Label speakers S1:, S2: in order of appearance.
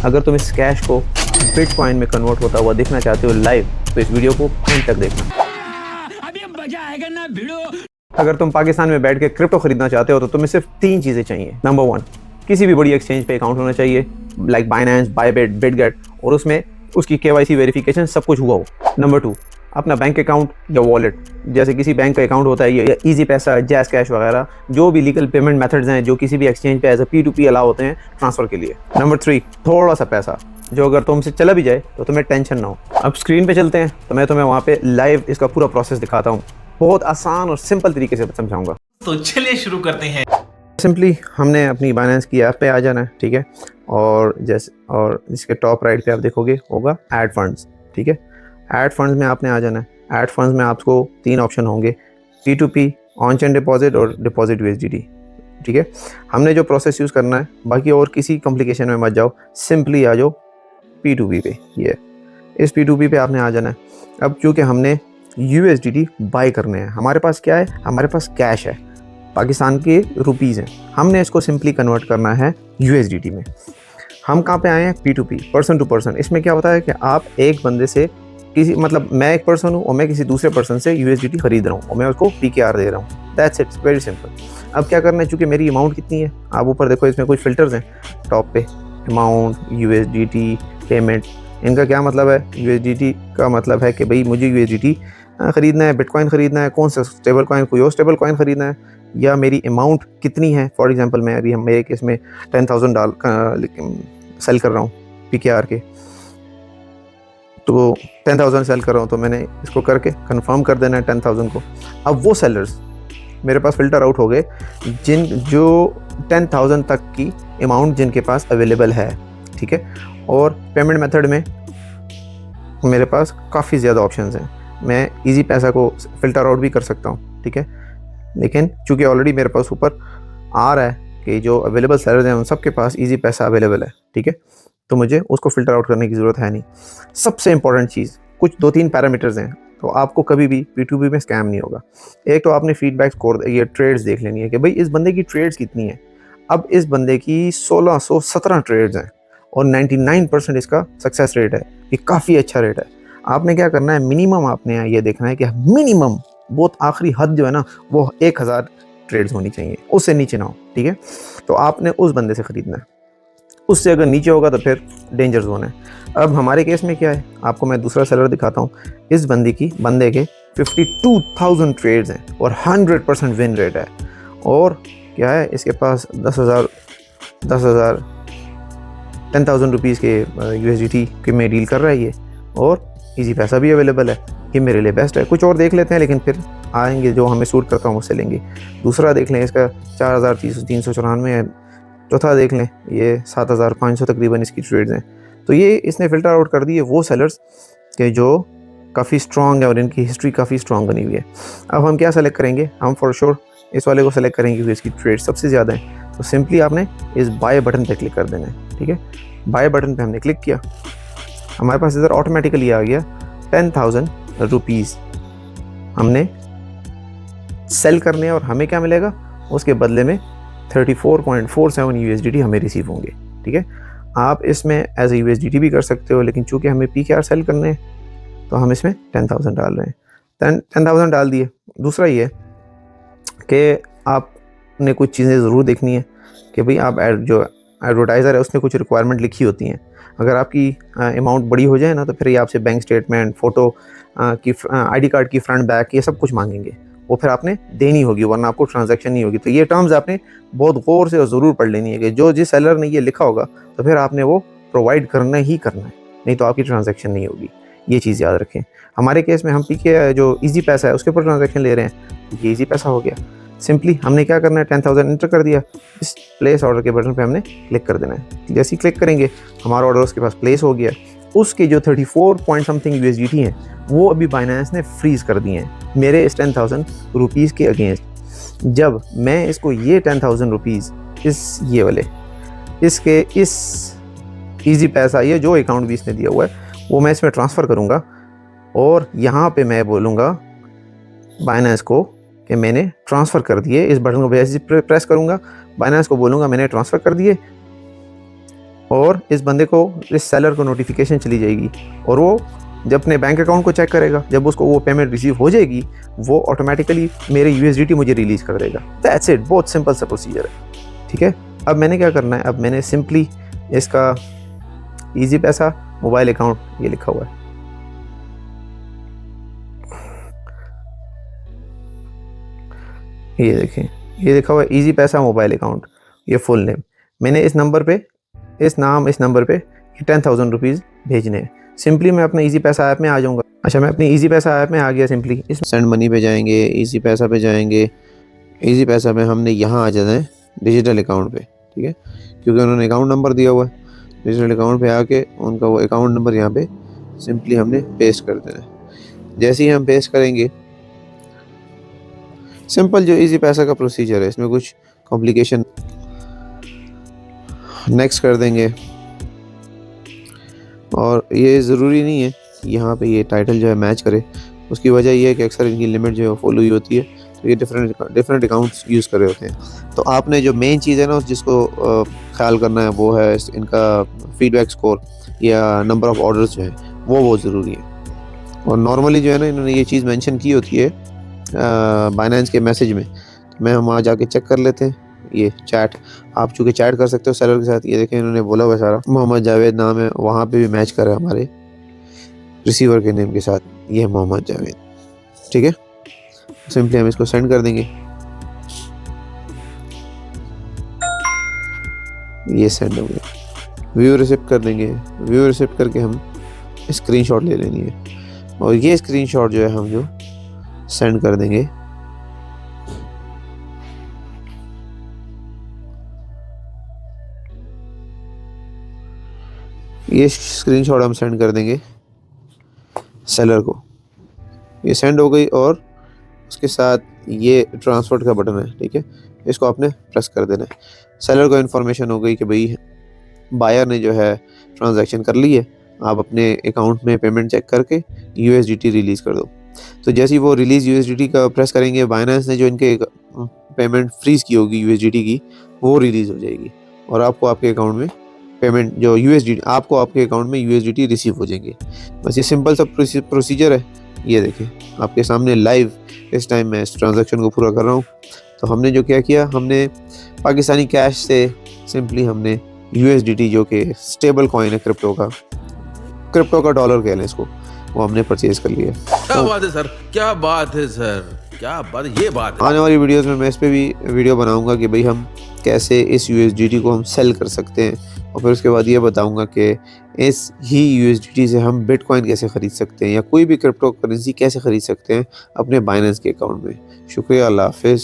S1: अगर तुम इस कैश को बिटकॉइन में कन्वर्ट होता हुआ देखना चाहते हो लाइव, तो इस वीडियो को एंड तक देखना।
S2: अभी मजा आएगा ना भिड़ो।
S1: अगर तुम पाकिस्तान में बैठ के क्रिप्टो खरीदना चाहते हो तो तुम्हें सिर्फ 3 चीजें चाहिए। नंबर 1, किसी भी बड़ी एक्सचेंज पे अकाउंट होना चाहिए, लाइक बाइनेंस, बायबिट, बिटगेट, और उसमें उसकी KYC वेरिफिकेशन सब कुछ हुआ हो। नंबर 2, अपना बैंक अकाउंट या वॉलेट, जैसे किसी बैंक का अकाउंट होता है या इजी पैसा, जैस कैश वगैरह, जो भी लीगल पेमेंट मेथड्स हैं जो किसी भी एक्सचेंज पे एज अ P2P अलाउ होते हैं ट्रांसफर के लिए। नंबर 3, थोड़ा सा पैसा जो अगर तुमसे चला भी जाए तो तुम्हें टेंशन ना हो। अब स्क्रीन पे चलते हैं तो मैं तुम्हें वहाँ पे लाइव इसका पूरा प्रोसेस दिखाता हूँ, बहुत आसान और सिंपल तरीके से समझाऊंगा।
S3: तो चलिए शुरू करते हैं।
S1: सिंपली हमने अपनी बाइनेंस की ऐप पे आ जाना है, ठीक है, और इसके टॉप राइट पे आप देखोगे होगा ऐड फंड्स, ठीक है। ऐड फंड्स में आपने आ जाना है। ऐड फंड्स में आपको 3 ऑप्शन होंगे, P2P, ऑन चेन डिपॉजिट और डिपॉजिट USDT, ठीक है। हमने जो प्रोसेस यूज़ करना है, बाकी और किसी कॉम्प्लिकेशन में मत जाओ, सिंपली आ जाओ P2P पे। ये इस P2P पे आपने आ जाना है। अब चूँकि हमने USDT बाई करने हैं, हमारे पास क्या है, हमारे पास कैश है, पाकिस्तान के रुपीज़ हैं, हमने इसको सिंपली कन्वर्ट करना है USDT में। हम कहाँ पे आए हैं, P2P, पर्सन टू पर्सन। इसमें क्या होता है कि आप एक बंदे से किसी, मतलब मैं एक पर्सन हूँ और मैं किसी दूसरे पर्सन से USDT खरीद रहा हूँ और मैं उसको PKR दे रहा हूँ। That's it, very simple. अब क्या करना है, चूँकि मेरी अमाउंट कितनी है, आप ऊपर देखो इसमें कुछ फिल्टर्स हैं टॉप पे, अमाउंट, USDT, पेमेंट। इनका क्या मतलब है, USDT का मतलब है कि भाई मुझे USDT ख़रीदना है, बिटकॉइन ख़रीदना है, कौन सा स्टेबल कॉइन, कोई और स्टेबल कॉइन ख़रीदना है, या मेरी अमाउंट कितनी है। फॉर एग्जांपल मैं अभी मेरे केस में $10,000 सेल कर रहा हूँ PKR के, तो 10,000 सेल कर रहा हूँ, तो मैंने इसको करके कंफर्म कर देना है 10,000 को। अब वो सेलर्स मेरे पास फ़िल्टर आउट हो गए जो 10,000 तक की अमाउंट जिनके पास अवेलेबल है, ठीक है। और पेमेंट मेथड में मेरे पास काफ़ी ज़्यादा ऑप्शंस हैं, मैं इजी पैसा को फ़िल्टर आउट भी कर सकता हूँ, ठीक है। लेकिन चूँकि ऑलरेडी मेरे पास ऊपर आ रहा है कि जो अवेलेबल सेलर्स हैं उन सब के पास इजी पैसा अवेलेबल है, ठीक है, तो मुझे उसको फ़िल्टर आउट करने की ज़रूरत है नहीं। सबसे इंपॉर्टेंट चीज़, कुछ 2-3 पैरामीटर्स हैं, तो आपको कभी भी P2P में स्कैम नहीं होगा। एक तो आपने फीडबैक स्कोर, ये ट्रेड्स देख लेनी है कि भाई इस बंदे की ट्रेड्स कितनी है। अब इस बंदे की 1617 ट्रेड्स हैं और 99% इसका सक्सेस रेट है, ये काफ़ी अच्छा रेट है। आपने क्या करना है, मिनिमम आपने ये देखना है कि मिनिमम बहुत आखिरी हद जो है ना वो 1000 ट्रेड्स होनी चाहिए, उससे नीचे ना हो, ठीक है। तो आपने उस बंदे से ख़रीदना है, उससे अगर नीचे होगा तो फिर डेंजर जोन है। अब हमारे केस में क्या है, आपको मैं दूसरा सेलर दिखाता हूँ। इस बंदे के 52,000 ट्रेड्स हैं और 100% विन रेट है, और क्या है, इसके पास 10,000 रुपीज़ के USDT के में डील कर रहा है ये, और इजी पैसा भी अवेलेबल है। ये मेरे लिए बेस्ट है। कुछ और देख लेते हैं, लेकिन फिर आएंगे जो हमें सूट करता हूँ उससे लेंगे। दूसरा देख लें, इसका 4,394 है। चौथा देख लें, ये 7,500 तकरीबन इसकी ट्रेड्स हैं। तो ये इसने फ़िल्टर आउट कर दिए वो सेलर्स के जो काफ़ी स्ट्रॉन्ग है और इनकी हिस्ट्री काफ़ी स्ट्रॉन्ग बनी हुई है। अब हम क्या सेलेक्ट करेंगे, हम फॉर श्योर इस वाले को सेलेक्ट करेंगे क्योंकि इसकी ट्रेड सबसे ज़्यादा है। तो सिंपली आपने इस बाय बटन पे क्लिक कर देना है, ठीक है। बाय बटन पे हमने क्लिक किया, हमारे पास इधर ऑटोमेटिकली आ गया 10,000 रुपीज़ हमने सेल करने हैं, और हमें क्या मिलेगा, उसके बदले में 34.47 USDT हमें रिसीव होंगे, ठीक है। आप इसमें एज ए USDT भी कर सकते हो, लेकिन चूँकि हमें PKR सेल करने हैं तो हम इसमें 10,000 डाल रहे हैं। 10,000 डाल दिए। दूसरा ये कि आपने कुछ चीज़ें ज़रूर देखनी है कि भाई आप जो एडवर्टाइज़र है उसने कुछ रिक्वायरमेंट लिखी होती हैं। अगर आपकी अमाउंट बड़ी हो जाए ना तो फिर ये आपसे बैंक स्टेटमेंट, फ़ोटो की, ID कार्ड की फ्रंट बैक, ये सब कुछ मांगेंगे, वो फिर आपने देनी होगी, वरना आपको ट्रांजैक्शन नहीं होगी। तो ये टर्म्स आपने बहुत गौर से और ज़रूर पढ़ लेनी है कि जो जिस सेलर ने ये लिखा होगा तो फिर आपने वो प्रोवाइड करना ही करना है, नहीं तो आपकी ट्रांजैक्शन नहीं होगी। ये चीज़ याद रखें। हमारे केस में हम PK जो इजी पैसा है उसके ऊपर ट्रांजैक्शन ले रहे हैं, ये इजी पैसा हो गया। सिंपली हमने क्या करना है, 10,000 एंटर कर दिया, इस प्लेस ऑर्डर के बटन पे हमने क्लिक कर देना है। जैसे ही क्लिक करेंगे हमारा ऑर्डर उसके पास प्लेस हो गया। उसके जो 34 पॉइंट समथिंग USDT हैं वो अभी बाइनेंस ने फ्रीज़ कर दिए हैं मेरे इस 10,000 रुपीज़ के अगेंस्ट। जब मैं इसको ये 10,000 रुपीज़ इस ये वाले इसके इस इजी पैसा, ये जो अकाउंट भी इसने दिया हुआ है वो मैं इसमें ट्रांसफ़र करूँगा, और यहाँ पे मैं बोलूँगा बाइनेंस को कि मैंने ट्रांसफ़र कर दिए। इस बटन को जैसे प्रेस करूँगा, बाइनेंस को बोलूँगा मैंने ट्रांसफ़र कर दिए, और इस बंदे को, इस सेलर को नोटिफिकेशन चली जाएगी और वो जब अपने बैंक अकाउंट को चेक करेगा, जब उसको वो पेमेंट रिसीव हो जाएगी, वो ऑटोमेटिकली मेरे USDT मुझे रिलीज़ कर देगा। दैट्स इट, बहुत सिंपल सा प्रोसीजर है। ठीक है, अब मैंने क्या करना है, अब मैंने सिंपली इसका ईजी पैसा मोबाइल अकाउंट ये लिखा हुआ है, ये देखें, ये लिखा हुआ है ईजी पैसा मोबाइल अकाउंट, ये फुल नेम। मैंने इस नंबर पे, इस नंबर पे 10,000 रुपीज़ भेजने हैं। सिंपली मैं अपने ईजी पैसा ऐप में आ जाऊँगा। अच्छा, मैं अपनी ईजी पैसा ऐप में आ गया। सिंपली इस
S4: सेंड मनी पे जाएंगे, ईजी पैसा पे जाएंगे। ईजी पैसा में हमने यहाँ आ जाना है डिजिटल अकाउंट पे, ठीक है, क्योंकि उन्होंने अकाउंट नंबर दिया हुआ है। डिजिटल अकाउंट पे आके उनका वो अकाउंट नंबर यहाँ पे सिंपली हमने पेस्ट कर देना है। जैसे ही हम पेस्ट करेंगे, सिंपल जो ईजी पैसा का प्रोसीजर है, इसमें कुछ कॉम्प्लिकेशन, नेक्स्ट कर देंगे। और ये ज़रूरी नहीं है यहाँ पे ये टाइटल जो है मैच करे, उसकी वजह ये है कि अक्सर इनकी लिमिट जो है फॉलो हुई होती है, तो ये डिफरेंट अकाउंट्स यूज़ कर रहे होते हैं। तो आपने जो मेन चीज़ है ना, जिसको ख्याल करना है, वो है इनका फीडबैक स्कोर या नंबर ऑफ़ ऑर्डर्स जो है वो बहुत ज़रूरी है। और नॉर्मली जो है ना, इन्होंने ये चीज़ मेंशन की होती है बाइनेंस के मैसेज में। तो मैं हम वहाँ जाके चेक कर लेते हैं। ये चैट, आप चूँकि चैट कर सकते हो सेलर के साथ। ये देखें, इन्होंने बोला हुआ सारा मोहम्मद जावेद नाम है, वहाँ पे भी मैच कर रहा है हमारे रिसीवर के नेम के साथ, ये है मोहम्मद जावेद। ठीक है, सिंपली हम इसको सेंड कर देंगे। ये सेंड हो गया। व्यू रिसिप्ट कर देंगे। व्यू रिसिप्ट करके हम स्क्रीनशॉट ले लेनी है और ये स्क्रीनशॉट जो है हम जो सेंड कर देंगे। ये स्क्रीनशॉट हम सेंड कर देंगे सेलर को। ये सेंड हो गई और उसके साथ ये ट्रांसफर का बटन है, ठीक है, इसको आपने प्रेस कर देना है। सेलर को इन्फॉर्मेशन हो गई कि भाई बायर ने जो है ट्रांजैक्शन कर ली है, आप अपने अकाउंट में पेमेंट चेक करके USDT रिलीज़ कर दो। तो जैसे ही वो रिलीज़ USDT का प्रेस करेंगे, बाइनेंस ने जो इनके पेमेंट फ्रीज़ की होगी USDT की, वो रिलीज़ हो जाएगी और आपको आपके अकाउंट में पेमेंट जो USDT, आपको आपके अकाउंट में USDT रिसीव हो जाएंगे। बस ये सिंपल सा प्रोसीजर है। ये देखें आपके सामने लाइव इस टाइम मैं इस ट्रांजैक्शन को पूरा कर रहा हूँ। तो हमने जो क्या किया, हमने पाकिस्तानी कैश से सिंपली हमने USDT जो कि स्टेबल कॉइन है क्रिप्टो का डॉलर कह लें इसको, वो हमने परचेज कर लिया।
S5: क्या बात है सर, क्या बात है सर, क्या बात है, ये बात है।
S4: आने वाली वीडियोस में मैं इस पे भी वीडियो बनाऊंगा कि भाई हम कैसे इस USDT को हम सेल कर सकते हैं, और फिर उसके बाद ये बताऊंगा कि इस ही USDT से हम बिटकॉइन कैसे ख़रीद सकते हैं या कोई भी क्रिप्टो करेंसी कैसे ख़रीद सकते हैं अपने बाइनेंस के अकाउंट में। शुक्रिया, अल्लाह हाफिज़।